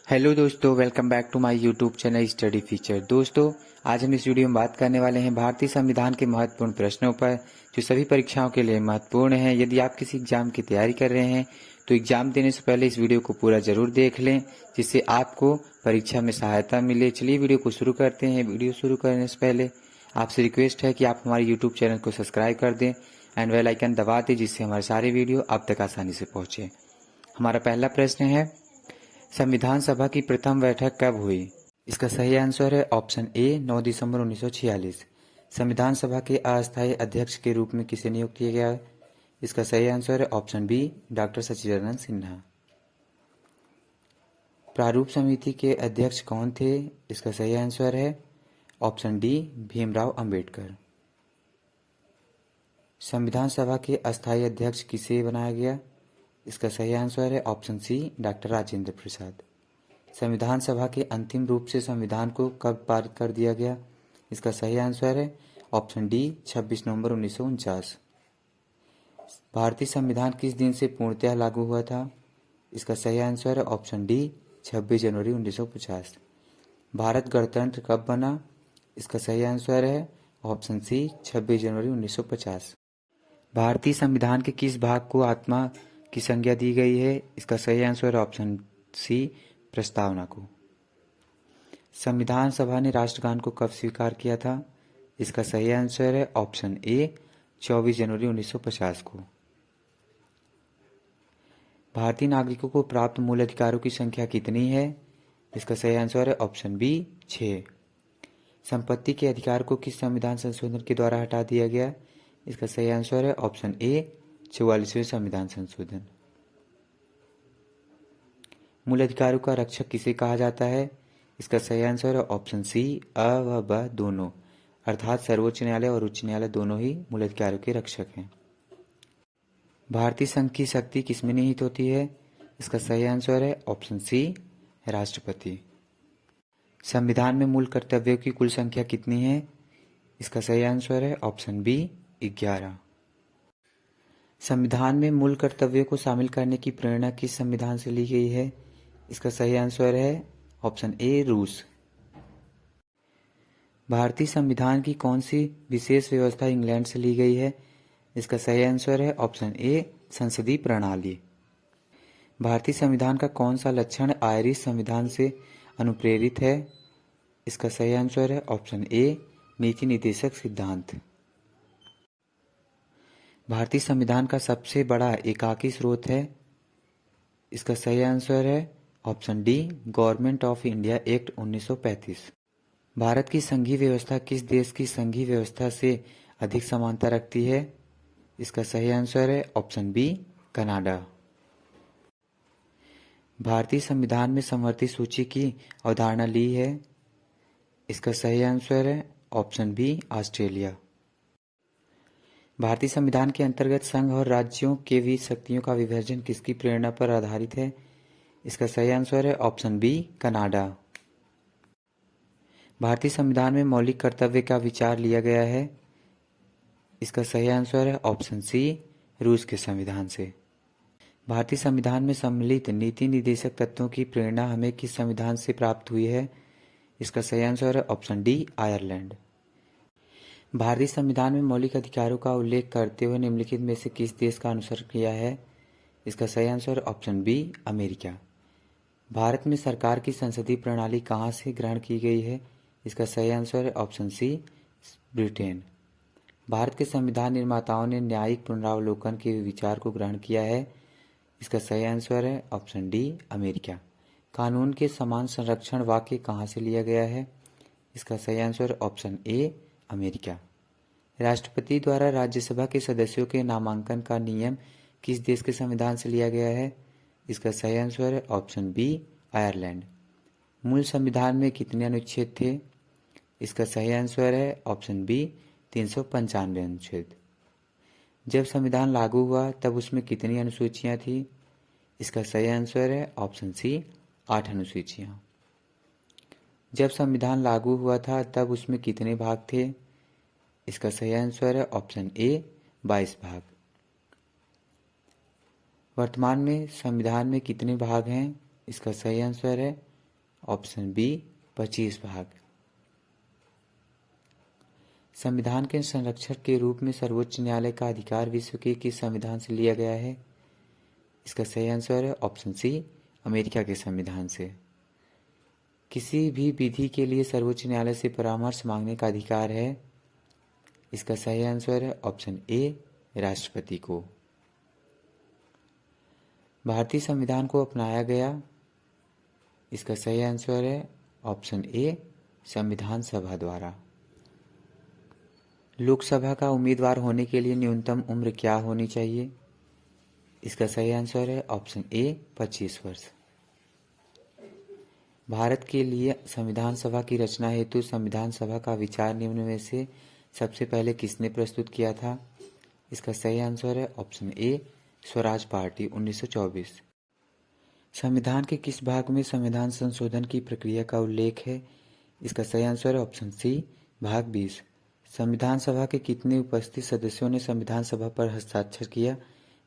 Hello दोस्तों, welcome back to my YouTube channel study feature. दोस्तों, आज हम इस वीडियो में बात करने वाले हैं भारतीय संविधान के महत्वपूर्ण प्रश्नों पर, जो सभी परीक्षाओं के लिए महत्वपूर्ण हैं। यदि आप किसी एग्जाम की तैयारी कर रहे हैं तो एग्जाम देने से पहले इस वीडियो को पूरा जरूर देख लें, जिससे आपको परीक्षा में सहायता मिले। चलिए वीडियो को शुरू करते हैं। वीडियो शुरू करने से पहले आपसे रिक्वेस्ट है कि आप हमारे यूट्यूब चैनल को सब्सक्राइब कर दें एंड बेल आइकन दबा दें, जिससे हमारे सारे वीडियो आप तक आसानी से पहुंचे। हमारा पहला प्रश्न है, संविधान सभा की प्रथम बैठक कब हुई? इसका सही आंसर है ऑप्शन ए 9 दिसंबर 1946। संविधान सभा के अस्थायी अध्यक्ष के रूप में किसे नियुक्त किया गया? इसका सही आंसर है ऑप्शन बी डॉक्टर सच्चिदानंद सिन्हा। प्रारूप समिति के अध्यक्ष कौन थे? इसका सही आंसर है ऑप्शन डी भीमराव अंबेडकर। संविधान सभा के अस्थायी अध्यक्ष किसे बनाया गया? इसका सही आंसर है option C doctor Rajendra Prasad. संविधान सभा के अंतिम रूप से संविधान को कब पारित कर दिया गया? इसका सही आंसर है ऑप्शन डी 26 नवंबर 1949। भारतीय संविधान किस दिन से पूर्णतः लागू हुआ था? इसका सही आंसर है ऑप्शन डी 26 जनवरी 1950। भारत गणतंत्र कब बना? इसका सही आंसर है ऑप्शन सी 26 जनवरी 1950। भारतीय संविधान के किस भाग को आत्मा की संज्ञा दी गई है? इसका सही आंसर है ऑप्शन सी प्रस्तावना को। संविधान सभा ने राष्ट्रगान को कब स्वीकार किया था? इसका सही आंसर है ऑप्शन ए 24 जनवरी 1950 को। भारतीय नागरिकों को प्राप्त मूल अधिकारों की संख्या कितनी है? इसका सही आंसर है ऑप्शन बी 6। संपत्ति के अधिकार को किस संविधान संशोधन के द्वारा हटा दिया गया? इसका सही आंसर है ऑप्शन ए 44वें संविधान संशोधन। मूल अधिकारों का रक्षक किसे कहा जाता है? इसका सही आंसर है ऑप्शन सी अ व ब दोनों, अर्थात सर्वोच्च न्यायालय और उच्च न्यायालय दोनों ही मूल अधिकारों के रक्षक हैं। भारतीय संघ की शक्ति किसमें निहित होती है? इसका सही आंसर है ऑप्शन सी राष्ट्रपति। संविधान में मूल कर्तव्यों की कुल संख्या कितनी है? इसका सही आंसर है ऑप्शन बी 11। संविधान में मूल कर्तव्यों को शामिल करने की प्रेरणा किस संविधान से ली गई है? इसका सही आंसर है ऑप्शन ए रूस। भारतीय संविधान की कौन सी विशेष व्यवस्था इंग्लैंड से ली गई है? इसका सही आंसर है ऑप्शन ए संसदीय प्रणाली। भारतीय संविधान का कौन सा लक्षण आयरिश संविधान से अनुप्रेरित है? इसका सही आंसर है ऑप्शन ए नीति निर्देशक सिद्धांत। भारतीय संविधान का सबसे बड़ा एकाकी स्रोत है? इसका सही आंसर है option D government of India act 1935। Bharat की संघीय व्यवस्था किस देश की संघीय व्यवस्था से अधिक समानता रखती है? इसका सही आंसर है ऑप्शन बी कनाडा। भारतीय संविधान में समवर्ती सूची की अवधारणा ली है? इसका सही आंसर है ऑप्शन बी ऑस्ट्रेलिया। भारतीय संविधान के अंतर्गत संघ और राज्यों के बीच शक्तियों का विभाजन किसकी प्रेरणा पर आधारित है? इसका सही आंसर है ऑप्शन बी कनाडा। भारतीय संविधान में मौलिक कर्तव्य का विचार लिया गया है? इसका सही आंसर है ऑप्शन सी रूस के संविधान से। भारतीय संविधान में सम्मिलित नीति निर्देशक तत्वों की प्रेरणा हमें किस संविधान से प्राप्त हुई है? इसका सही आंसर है ऑप्शन डी आयरलैंड। भारतीय संविधान में मौलिक अधिकारों का उल्लेख करते हुए निम्नलिखित में से किस देश का अनुसरण किया है? इसका सही answer option B America. Bharat में सरकार की संसदीय प्रणाली कहाँ से ग्रहण की गई है? इसका सही आंसर है ऑप्शन सी ब्रिटेन। भारत के संविधान निर्माताओं ने न्यायिक पुनरावलोकन के विचार को ग्रहण किया है? इसका सही आंसर है ऑप्शन डी अमेरिका। कानून के समान संरक्षण वाक्य कहाँ से लिया गया है? इसका सही आंसर ऑप्शन ए अमेरिका। राष्ट्रपति द्वारा राज्यसभा के सदस्यों के नामांकन का नियम किस देश के संविधान से लिया गया है? इसका सही आंसर है ऑप्शन बी आयरलैंड। मूल संविधान में कितने अनुच्छेद थे? इसका सही आंसर है ऑप्शन बी 395 अनुच्छेद। जब संविधान लागू हुआ तब उसमें कितनी अनुसूचियां थी? इसका सही आंसर है ऑप्शन सी 8 अनुसूचियां। जब संविधान लागू हुआ था तब उसमें कितने भाग थे? इसका सही आंसर है ऑप्शन ए 22 भाग। वर्तमान में संविधान में कितने भाग हैं? इसका सही आंसर है ऑप्शन बी 25 भाग। संविधान के संरक्षक के रूप में सर्वोच्च न्यायालय का अधिकार विश्व के किस संविधान से लिया गया है? इसका सही आंसर है ऑप्शन सी, अमेरिका के संविधान से। किसी भी विधि के लिए सर्वोच्च न्यायालय से परामर्श मांगने का अधिकार है? इसका सही आंसर है ऑप्शन ए, राष्ट्रपति को। भारतीय संविधान को अपनाया गया? इसका सही आंसर है ऑप्शन ए, संविधान सभा द्वारा। लोकसभा का उम्मीदवार होने के लिए न्यूनतम उम्र क्या होनी चाहिए? इसका सही आंसर है ऑप्शन ए, 25 वर्ष। भारत के लिए संविधान सभा की रचना हेतु संविधान सभा का विचार निम्न में से सबसे पहले किसने प्रस्तुत किया था? इसका सही आंसर है ऑप्शन ए, स्वराज पार्टी, 1924। संविधान के किस भाग में संविधान संशोधन की प्रक्रिया का उल्लेख है? इसका सही आंसर है ऑप्शन सी, भाग 20। संविधान सभा के कितने उपस्थित सदस्यों ने संविधान सभा पर हस्ताक्षर किया?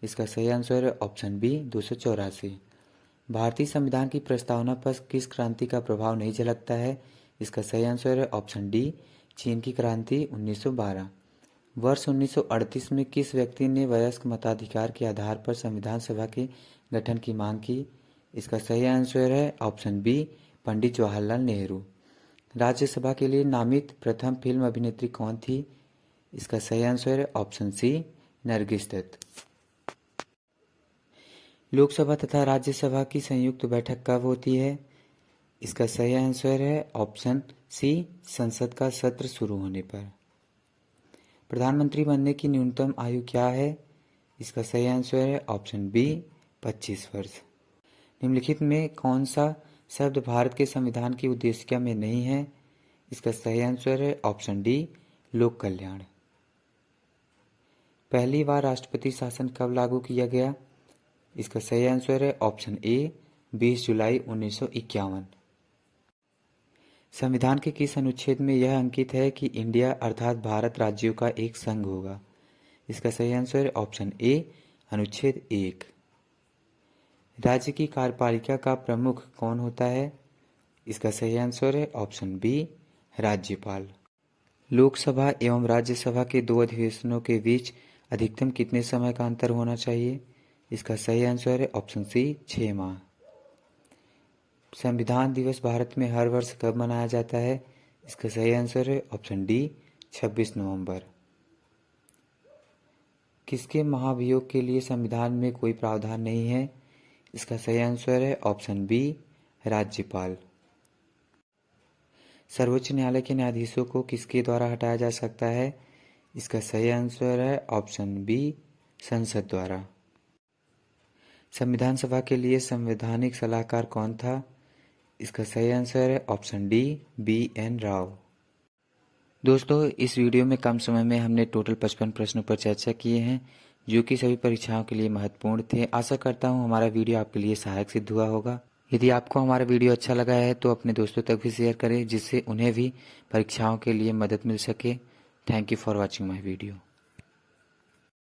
इसका सही आंसर है ऑप्शन बी, 284। भारतीय संविधान की प्रस्तावना पर किस क्रांति का प्रभाव नहीं झलकता है? इसका सही आंसर है ऑप्शन डी, चीन की क्रांति, 1912। वर्ष 1938 में किस व्यक्ति ने वयस्क मताधिकार के आधार पर संविधान सभा के गठन की मांग की? इसका सही आंसर है ऑप्शन बी, पंडित जवाहरलाल नेहरू। राज्यसभा के लिए नामित प्रथम फिल्म अभिनेत्री कौन थी? इसका सही आंसर है ऑप्शन सी, नरगिस दत्त। लोकसभा तथा राज्यसभा की संयुक्त बैठक कब होती है? इसका सही आंसर है ऑप्शन सी, संसद का सत्र शुरू होने पर। प्रधानमंत्री बनने की न्यूनतम आयु क्या है? इसका सही आंसर है ऑप्शन बी, 25 वर्ष। निम्नलिखित में कौन सा शब्द भारत के संविधान की उद्देशिका में नहीं है? इसका सही आंसर है ऑप्शन डी, लोक कल्याण। पहली बार राष्ट्रपति शासन कब लागू किया गया? इसका सही आंसर है ऑप्शन ए, 20 जुलाई 1951। संविधान के किस अनुच्छेद में यह अंकित है कि इंडिया अर्थात भारत राज्यों का एक संघ होगा? इसका सही आंसर है ऑप्शन ए, अनुच्छेद 1। राज्य की कार्यपालिका का प्रमुख कौन होता है? इसका सही आंसर है ऑप्शन बी, राज्यपाल। लोकसभा एवं राज्यसभा के दो अधिवेशनों के बीच अधिकतम कितने समय का अंतर होना चाहिए? इसका सही आंसर है ऑप्शन सी, 6 माह। संविधान दिवस भारत में हर वर्ष कब मनाया जाता है? इसका सही आंसर है ऑप्शन डी, 26 नवंबर। किसके महाभियोग के लिए संविधान में कोई प्रावधान नहीं है? इसका सही आंसर है ऑप्शन बी, राज्यपाल। सर्वोच्च न्यायालय के न्यायाधीशों को किसके द्वारा हटाया जा सकता है? इसका सही आंसर है ऑप्शन बी, संसद द्वारा। संविधान सभा के लिए संवैधानिक सलाहकार कौन था? इसका सही आंसर है ऑप्शन डी, BN राव। दोस्तों, इस वीडियो में कम समय में हमने टोटल 55 प्रश्नों पर चर्चा किए हैं जो कि सभी परीक्षाओं के लिए महत्वपूर्ण थे। आशा करता हूं हमारा वीडियो आपके लिए सहायक सिद्ध हुआ होगा। यदि आपको हमारा वीडियो अच्छा लगा है तो अपने दोस्तों तक भी शेयर करें जिससे उन्हें भी परीक्षाओं के लिए मदद मिल सके। Thank you for watching my video.